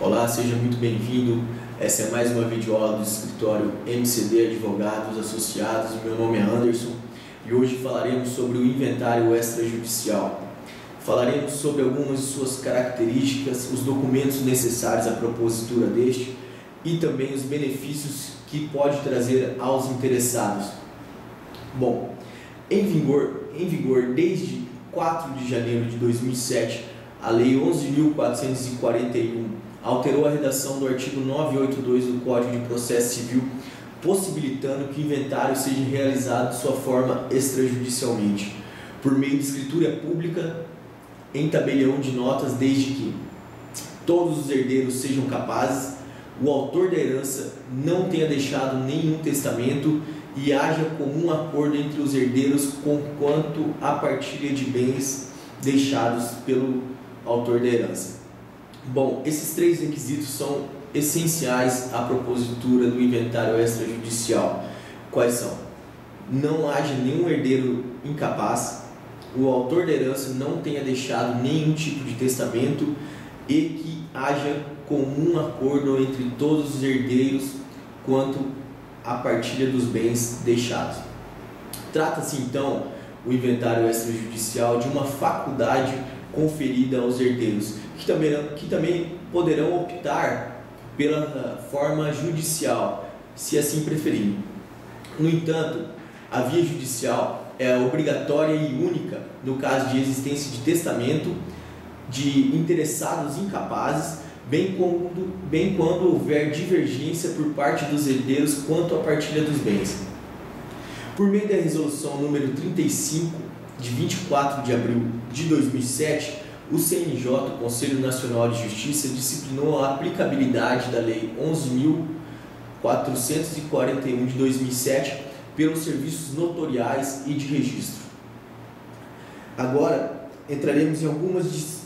Olá, seja muito bem-vindo. Essa é mais uma videoaula do escritório MCD Advogados Associados. Meu nome é Anderson e hoje falaremos sobre o inventário extrajudicial. Falaremos sobre algumas de suas características, os documentos necessários à propositura deste e também os benefícios que pode trazer aos interessados. Bom, em vigor desde 4 de janeiro de 2007, a Lei 11.441 alterou a redação do artigo 982 do Código de Processo Civil, possibilitando que o inventário seja realizado de sua forma extrajudicialmente, por meio de escritura pública em tabelião de notas, desde que todos os herdeiros sejam capazes, o autor da herança não tenha deixado nenhum testamento e haja comum acordo entre os herdeiros quanto à partilha de bens deixados pelo autor da herança. Bom, esses três requisitos são essenciais à propositura do inventário extrajudicial. Quais são? Não haja nenhum herdeiro incapaz, o autor da herança não tenha deixado nenhum tipo de testamento e que haja comum acordo entre todos os herdeiros quanto à partilha dos bens deixados. Trata-se então o inventário extrajudicial de uma faculdade conferida aos herdeiros, que também poderão optar pela forma judicial, se assim preferirem. No entanto, a via judicial é obrigatória e única no caso de existência de testamento de interessados incapazes, bem quando houver divergência por parte dos herdeiros quanto à partilha dos bens. Por meio da resolução número 35, de 24 de abril de 2007, o CNJ, o Conselho Nacional de Justiça, disciplinou a aplicabilidade da Lei 11.441 de 2007 pelos serviços notoriais e de registro. Agora, entraremos em algumas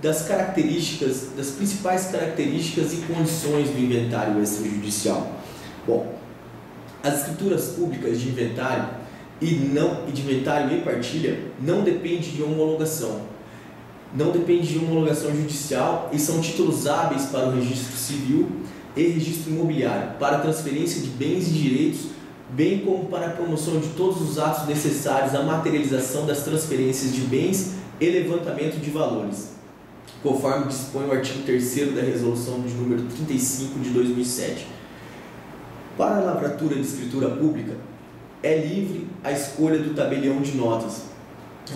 das características, das principais características e condições do inventário extrajudicial. Bom, as escrituras públicas de inventário e inventário e partilha não dependem de homologação. Não depende de homologação judicial e são títulos hábeis para o registro civil e registro imobiliário, para transferência de bens e direitos, bem como para a promoção de todos os atos necessários à materialização das transferências de bens e levantamento de valores, conforme dispõe o artigo 3º da Resolução de número 35 de 2007. Para a lavratura de escritura pública, é livre a escolha do tabelião de notas,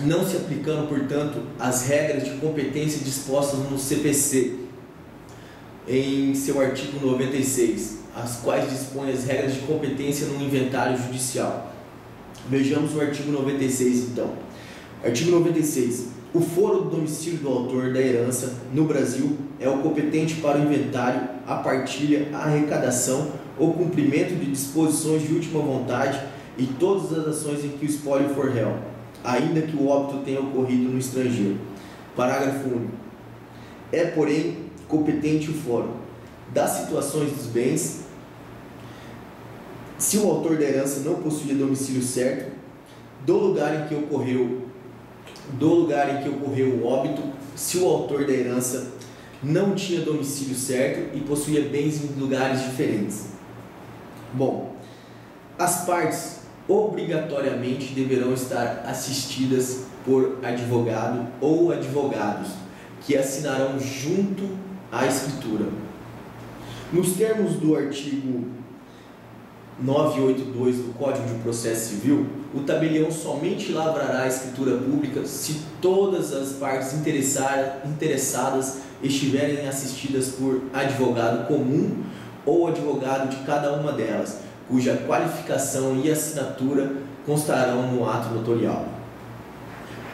não se aplicando, portanto, as regras de competência dispostas no CPC, em seu artigo 96, as quais dispõem as regras de competência no inventário judicial. Vejamos o artigo 96, então. Artigo 96. O foro do domicílio do autor da herança no Brasil é o competente para o inventário, a partilha, a arrecadação, o cumprimento de disposições de última vontade e todas as ações em que o espólio for réu, ainda que o óbito tenha ocorrido no estrangeiro. Parágrafo único. É, porém, competente o fórum das situações dos bens, se o autor da herança não possuía domicílio certo, do lugar em que ocorreu o óbito, se o autor da herança não tinha domicílio certo e possuía bens em lugares diferentes. Bom, as partes obrigatoriamente deverão estar assistidas por advogado ou advogados, que assinarão junto à escritura. Nos termos do artigo 982 do Código de Processo Civil, o tabelião somente lavrará a escritura pública se todas as partes interessadas estiverem assistidas por advogado comum ou advogado de cada uma delas, cuja qualificação e assinatura constarão no ato notorial.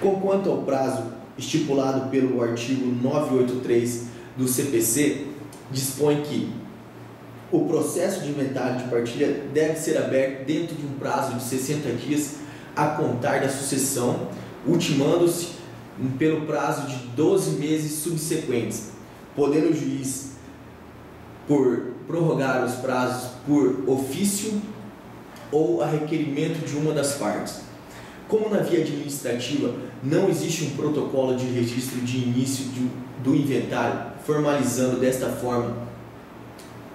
Quanto ao prazo estipulado pelo artigo 983 do CPC, dispõe que o processo de inventário de partilha deve ser aberto dentro de um prazo de 60 dias a contar da sucessão, ultimando-se pelo prazo de 12 meses subsequentes, podendo o juiz prorrogar os prazos por ofício ou a requerimento de uma das partes. Como na via administrativa não existe um protocolo de registro de início do inventário, formalizando desta forma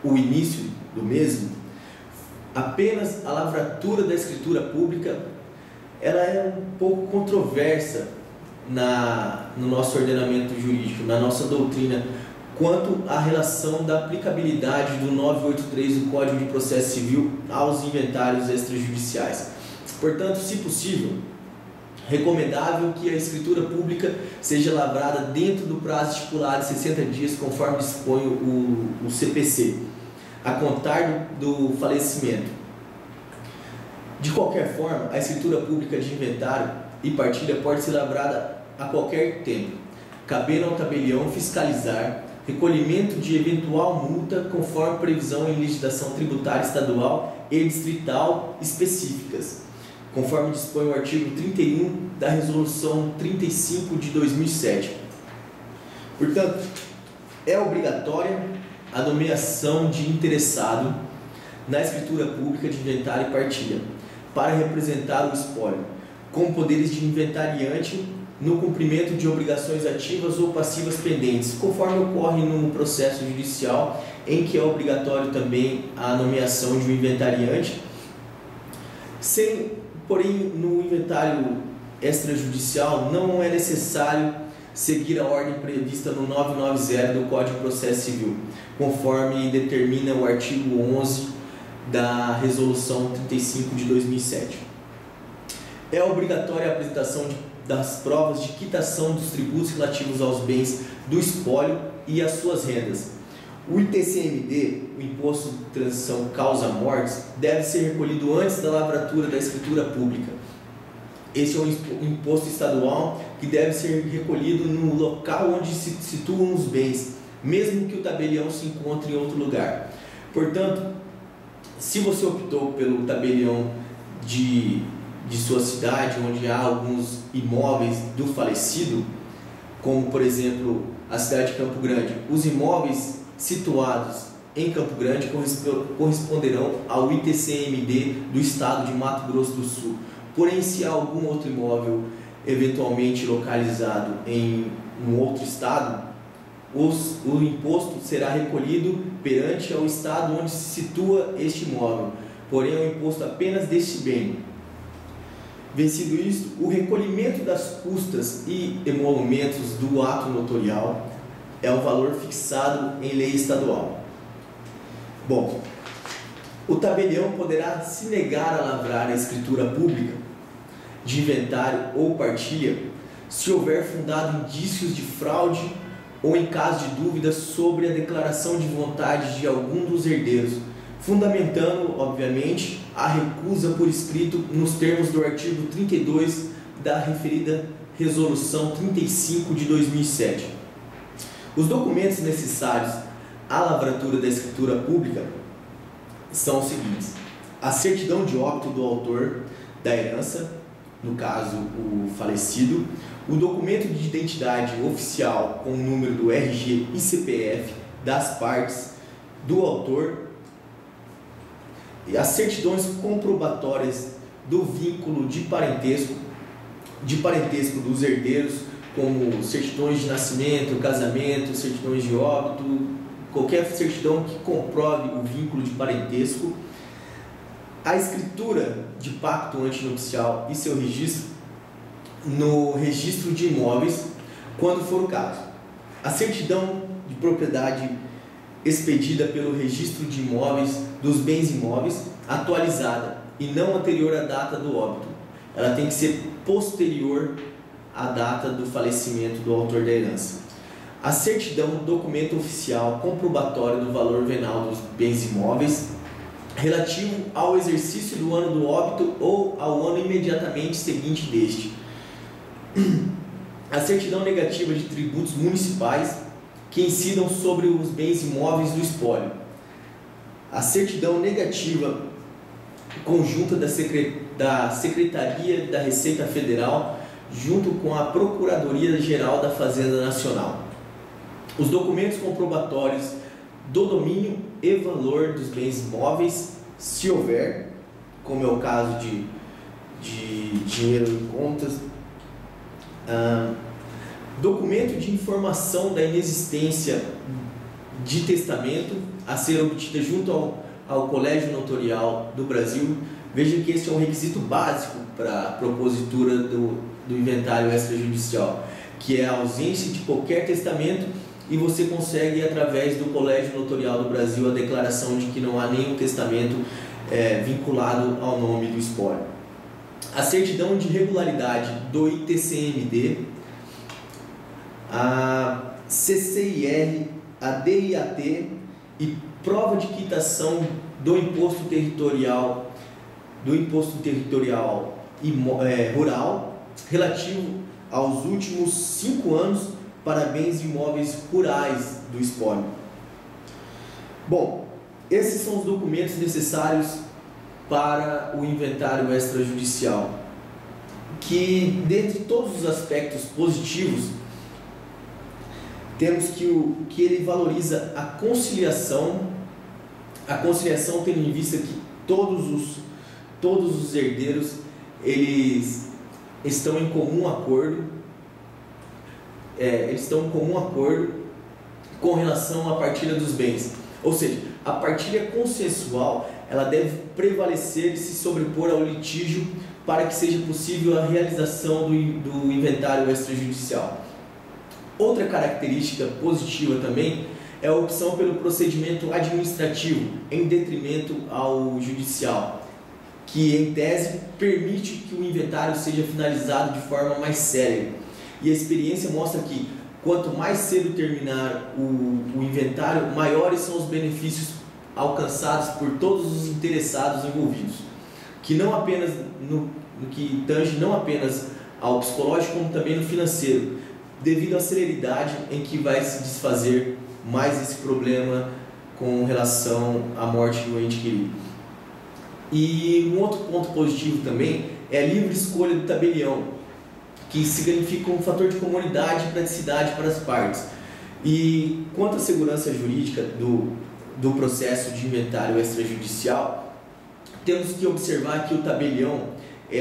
o início do mesmo, apenas a lavratura da escritura pública ela é um pouco controversa no nosso ordenamento jurídico, na nossa doutrina, quanto à relação da aplicabilidade do 983 do Código de Processo Civil aos inventários extrajudiciais. Portanto, se possível, recomendável que a escritura pública seja lavrada dentro do prazo estipulado de 60 dias, conforme dispõe o CPC, a contar do falecimento. De qualquer forma, a escritura pública de inventário e partilha pode ser lavrada a qualquer tempo, cabendo ao tabelião fiscalizar recolhimento de eventual multa conforme previsão em legislação tributária estadual e distrital específicas, conforme dispõe o artigo 31 da Resolução 35 de 2007. Portanto, é obrigatória a nomeação de interessado na escritura pública de inventário e partilha para representar o espólio, com poderes de inventariante no cumprimento de obrigações ativas ou passivas pendentes, conforme ocorre no processo judicial, em que é obrigatório também a nomeação de um inventariante, porém no inventário extrajudicial não é necessário seguir a ordem prevista no 990 do Código de Processo Civil, conforme determina o artigo 11 da Resolução 35 de 2007. É obrigatória a apresentação das provas de quitação dos tributos relativos aos bens do espólio e às suas rendas. O ITCMD, o Imposto de Transição Causa-Mortes, deve ser recolhido antes da lavratura da escritura pública. Esse é um imposto estadual que deve ser recolhido no local onde se situam os bens, mesmo que o tabelião se encontre em outro lugar. Portanto, se você optou pelo tabelião de sua cidade, onde há alguns imóveis do falecido, como por exemplo a cidade de Campo Grande, os imóveis situados em Campo Grande corresponderão ao ITCMD do estado de Mato Grosso do Sul. Porém, se há algum outro imóvel eventualmente localizado em um outro estado, o imposto será recolhido perante ao estado onde se situa este imóvel, porém é um imposto apenas deste bem. Vencido isto, o recolhimento das custas e emolumentos do ato notorial é um valor fixado em lei estadual. Bom, o tabelião poderá se negar a lavrar a escritura pública de inventário ou partilha se houver fundado indícios de fraude ou em caso de dúvida sobre a declaração de vontade de algum dos herdeiros, fundamentando, obviamente, a recusa por escrito nos termos do artigo 32 da referida Resolução 35 de 2007. Os documentos necessários à lavratura da escritura pública são os seguintes: a certidão de óbito do autor da herança, no caso o falecido, o documento de identidade oficial com o número do RG e CPF das partes do autor, e as certidões comprobatórias do vínculo de parentesco dos herdeiros, como certidões de nascimento, casamento, certidões de óbito, qualquer certidão que comprove o vínculo de parentesco, a escritura de pacto antinupcial e seu registro no registro de imóveis, quando for o caso, a certidão de propriedade expedida pelo registro de imóveis dos bens imóveis, atualizada e não anterior à data do óbito. Ela tem que ser posterior à data do falecimento do autor da herança. A certidão, documento oficial comprobatório do valor venal dos bens imóveis relativo ao exercício do ano do óbito ou ao ano imediatamente seguinte deste. A certidão negativa de tributos municipais que incidam sobre os bens imóveis do espólio. A certidão negativa conjunta da Secretaria da Receita Federal junto com a Procuradoria-Geral da Fazenda Nacional. Os documentos comprobatórios do domínio e valor dos bens imóveis, se houver, como é o caso de de dinheiro em contas. Documento de informação da inexistência de testamento a ser obtida junto ao Colégio Notarial do Brasil. Veja que esse é um requisito básico para a propositura do inventário extrajudicial, que é a ausência de qualquer testamento, e você consegue, através do Colégio Notarial do Brasil, a declaração de que não há nenhum testamento vinculado ao nome do espólio. A certidão de regularidade do ITCMD, a CCIR, a DIAT e prova de quitação do imposto territorial rural relativo aos últimos 5 anos para bens imóveis rurais do espólio. Bom, esses são os documentos necessários para o inventário extrajudicial, que, dentre todos os aspectos positivos, temos que ele valoriza a conciliação tendo em vista que todos os herdeiros eles estão em comum acordo, com relação à partilha dos bens. Ou seja, a partilha consensual ela deve prevalecer e se sobrepor ao litígio para que seja possível a realização do inventário extrajudicial. Outra característica positiva também é a opção pelo procedimento administrativo em detrimento ao judicial, que em tese permite que o inventário seja finalizado de forma mais célere. E a experiência mostra que quanto mais cedo terminar o inventário, maiores são os benefícios alcançados por todos os interessados envolvidos, que não apenas no que tange não apenas ao psicológico, como também no financeiro, devido à celeridade em que vai se desfazer mais esse problema com relação à morte do ente querido. E um outro ponto positivo também é a livre escolha do tabelião, que significa um fator de comunidade e praticidade para as partes. E quanto à segurança jurídica do processo de inventário extrajudicial, temos que observar que o tabelião,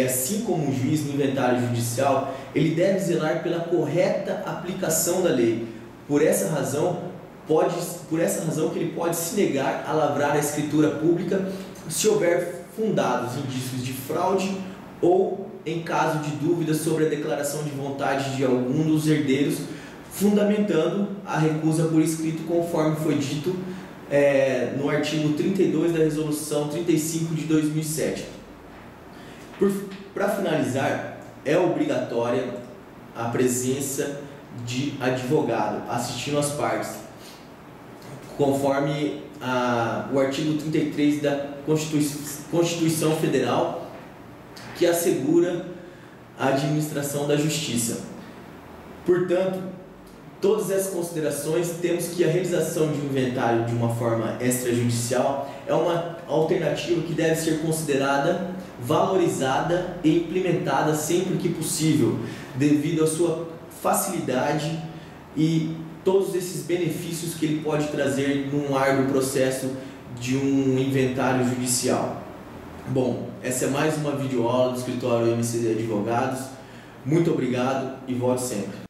assim como o juiz no inventário judicial, ele deve zelar pela correta aplicação da lei. Por essa razão que ele pode se negar a lavrar a escritura pública se houver fundados indícios de fraude ou em caso de dúvidas sobre a declaração de vontade de algum dos herdeiros, fundamentando a recusa por escrito, conforme foi dito no artigo 32 da Resolução 35 de 2007. Para finalizar, é obrigatória a presença de advogado assistindo às partes, conforme o artigo 33 da Constituição Federal, que assegura a administração da justiça. Portanto, todas essas considerações, temos que a realização de um inventário de uma forma extrajudicial é uma alternativa que deve ser considerada, valorizada e implementada sempre que possível, devido à sua facilidade e todos esses benefícios que ele pode trazer num árduo processo de um inventário judicial. Bom, essa é mais uma videoaula do escritório MCD Advogados. Muito obrigado e volte sempre.